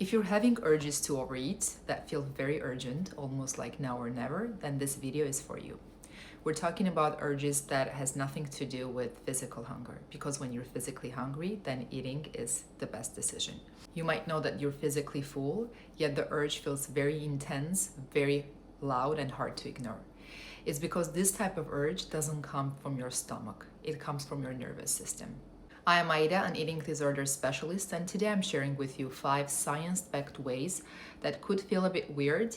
If you're having urges to overeat that feel very urgent, almost like now or never, then this video is for you. We're talking about urges that has nothing to do with physical hunger, because when you're physically hungry, then eating is the best decision. You might know that you're physically full, yet the urge feels very intense, very loud and hard to ignore. It's because this type of urge doesn't come from your stomach, it comes from your nervous system. I am Aida, an eating disorder specialist, and today I'm sharing with you 5 science-backed ways that could feel a bit weird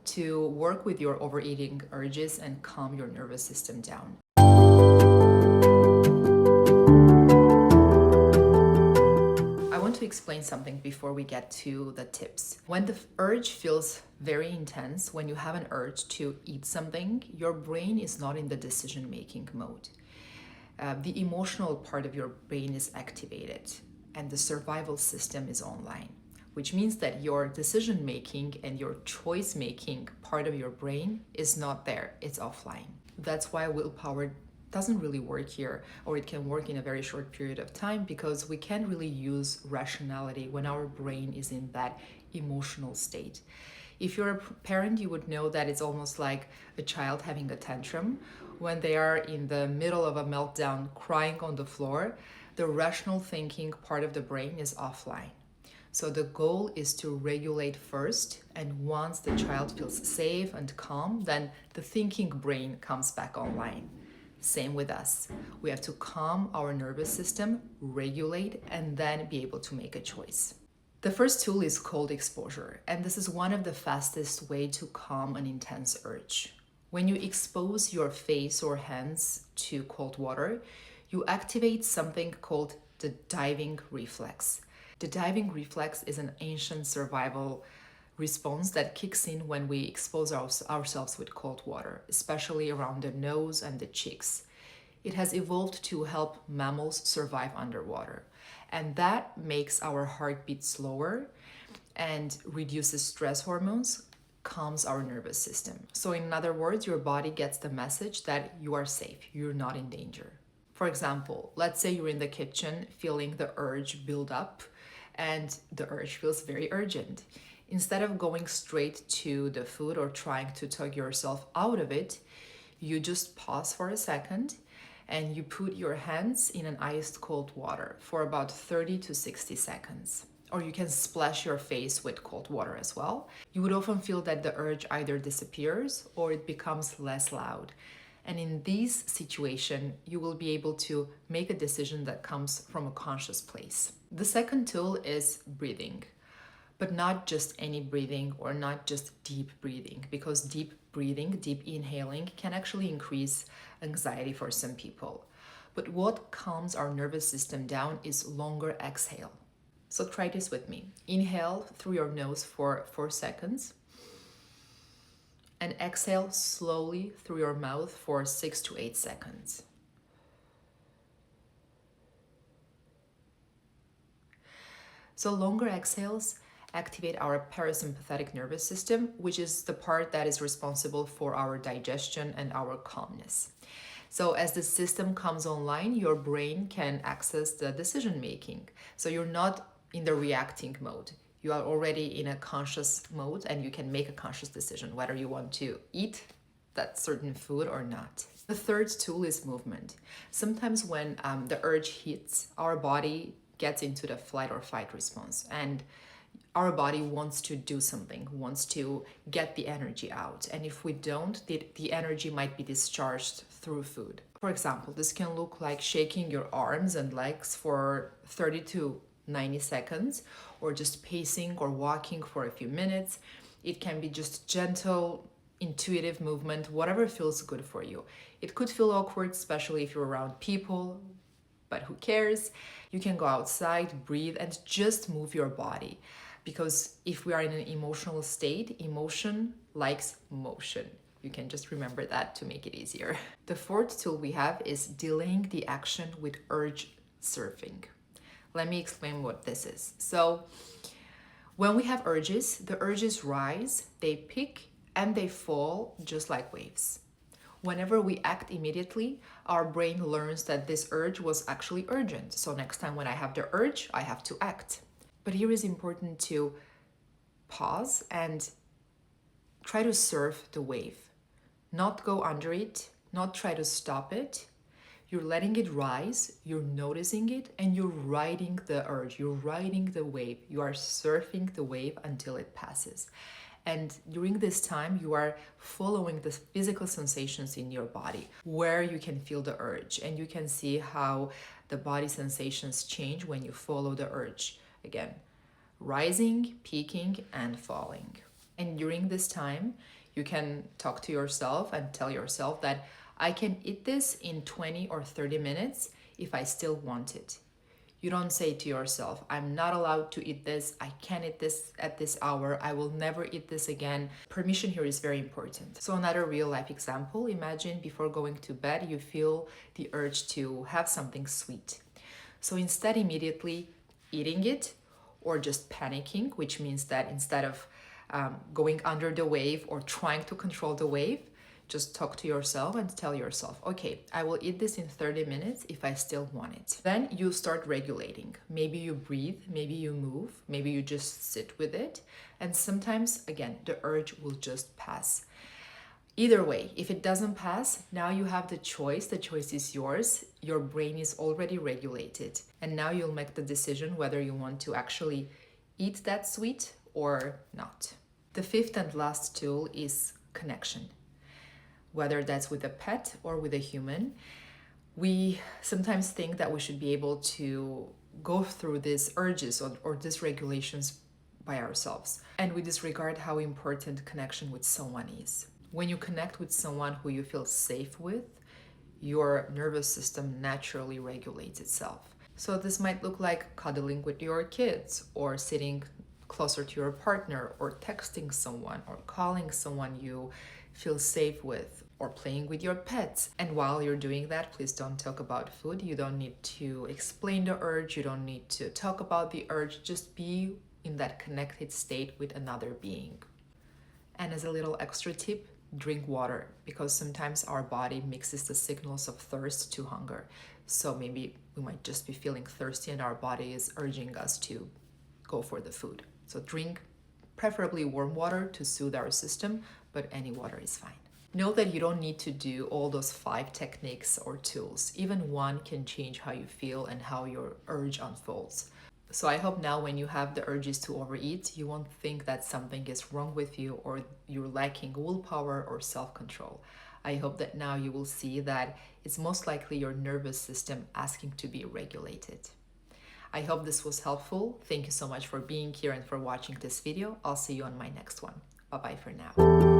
to work with your overeating urges and calm your nervous system down. I want to explain something before we get to the tips. When the urge feels very intense, when you have an urge to eat something, your brain is not in the decision-making mode. The emotional part of your brain is activated and the survival system is online, which means that your decision making and your choice making part of your brain is not there, it's offline. That's why willpower doesn't really work here, or it can work in a very short period of time, because we can't really use rationality when our brain is in that emotional state. If you're a parent, you would know that it's almost like a child having a tantrum. When they are in the middle of a meltdown, crying on the floor, the rational thinking part of the brain is offline. So the goal is to regulate first, and once the child feels safe and calm, then the thinking brain comes back online. Same with us. We have to calm our nervous system, regulate, and then be able to make a choice. The first tool is cold exposure, and this is one of the fastest way to calm an intense urge. When you expose your face or hands to cold water, you activate something called the diving reflex. The diving reflex is an ancient survival response that kicks in when we expose ourselves with cold water, especially around the nose and the cheeks. It has evolved to help mammals survive underwater, and that makes our heartbeat slower and reduces stress hormones, calms our nervous system. So in other words, your body gets the message that you are safe, you're not in danger. For example, let's say you're in the kitchen feeling the urge build up, and the urge feels very urgent. Instead of going straight to the food or trying to tug yourself out of it, you just pause for a second and you put your hands in an iced cold water for about 30 to 60 seconds. Or you can splash your face with cold water as well. You would often feel that the urge either disappears or it becomes less loud. And in this situation, you will be able to make a decision that comes from a conscious place. The second tool is breathing, but not just any breathing or not just deep breathing, because deep breathing, deep inhaling can actually increase anxiety for some people. But what calms our nervous system down is longer exhale. So try this with me. Inhale through your nose for 4 seconds and exhale slowly through your mouth for 6 to 8 seconds. So longer exhales activate our parasympathetic nervous system, which is the part that is responsible for our digestion and our calmness. So as the system comes online, your brain can access the decision making. So you're not in the reacting mode. You are already in a conscious mode, and you can make a conscious decision whether you want to eat that certain food or not. The third tool is movement. Sometimes when the urge hits, our body gets into the flight or fight response, and our body wants to do something, wants to get the energy out. And if we don't, the energy might be discharged through food. For example, this can look like shaking your arms and legs for 30 to 90 seconds, or just pacing or walking for a few minutes. It can be just gentle, intuitive movement, whatever feels good for you. It could feel awkward, especially if you're around people, but who cares? You can go outside, breathe, and just move your body. Because if we are in an emotional state, emotion likes motion. You can just remember that to make it easier. The fourth tool we have is delaying the action with urge surfing. Let me explain what this is. So when we have urges, the urges rise, they peak, and they fall just like waves. Whenever we act immediately, our brain learns that this urge was actually urgent. So next time when I have the urge, I have to act. But here is important to pause and try to surf the wave. Not go under it, not try to stop it. You're letting it rise, you're noticing it, and you're riding the urge, you're riding the wave. You are surfing the wave until it passes. And during this time, you are following the physical sensations in your body, where you can feel the urge. And you can see how the body sensations change when you follow the urge. Again, rising, peaking, and falling. And during this time, you can talk to yourself and tell yourself that I can eat this in 20 or 30 minutes if I still want it. You don't say to yourself, I'm not allowed to eat this, I can't eat this at this hour, I will never eat this again. Permission here is very important. So another real life example, imagine before going to bed, you feel the urge to have something sweet. So instead immediately eating it or just panicking, which means that instead of going under the wave or trying to control the wave, just talk to yourself and tell yourself, okay, I will eat this in 30 minutes if I still want it. Then you start regulating. Maybe you breathe, maybe you move, maybe you just sit with it. And sometimes, again, the urge will just pass. Either way, if it doesn't pass, now you have the choice. The choice is yours. Your brain is already regulated. And now you'll make the decision whether you want to actually eat that sweet or not. The fifth and last tool is connection. Whether that's with a pet or with a human, we sometimes think that we should be able to go through these urges or dysregulations by ourselves. And we disregard how important connection with someone is. When you connect with someone who you feel safe with, your nervous system naturally regulates itself. So this might look like cuddling with your kids, or sitting closer to your partner, or texting someone, or calling someone you feel safe with, or playing with your pets. And while you're doing that, please don't talk about food. You don't need to explain the urge. You don't need to talk about the urge. Just be in that connected state with another being. And as a little extra tip, drink water, because sometimes our body mixes the signals of thirst to hunger. So maybe we might just be feeling thirsty and our body is urging us to go for the food. So drink preferably warm water to soothe our system, but any water is fine. Know that you don't need to do all those 5 techniques or tools. Even one can change how you feel and how your urge unfolds. So I hope now when you have the urges to overeat, you won't think that something is wrong with you or you're lacking willpower or self-control. I hope that now you will see that it's most likely your nervous system asking to be regulated. I hope this was helpful. Thank you so much for being here and for watching this video. I'll see you on my next one. Bye-bye for now.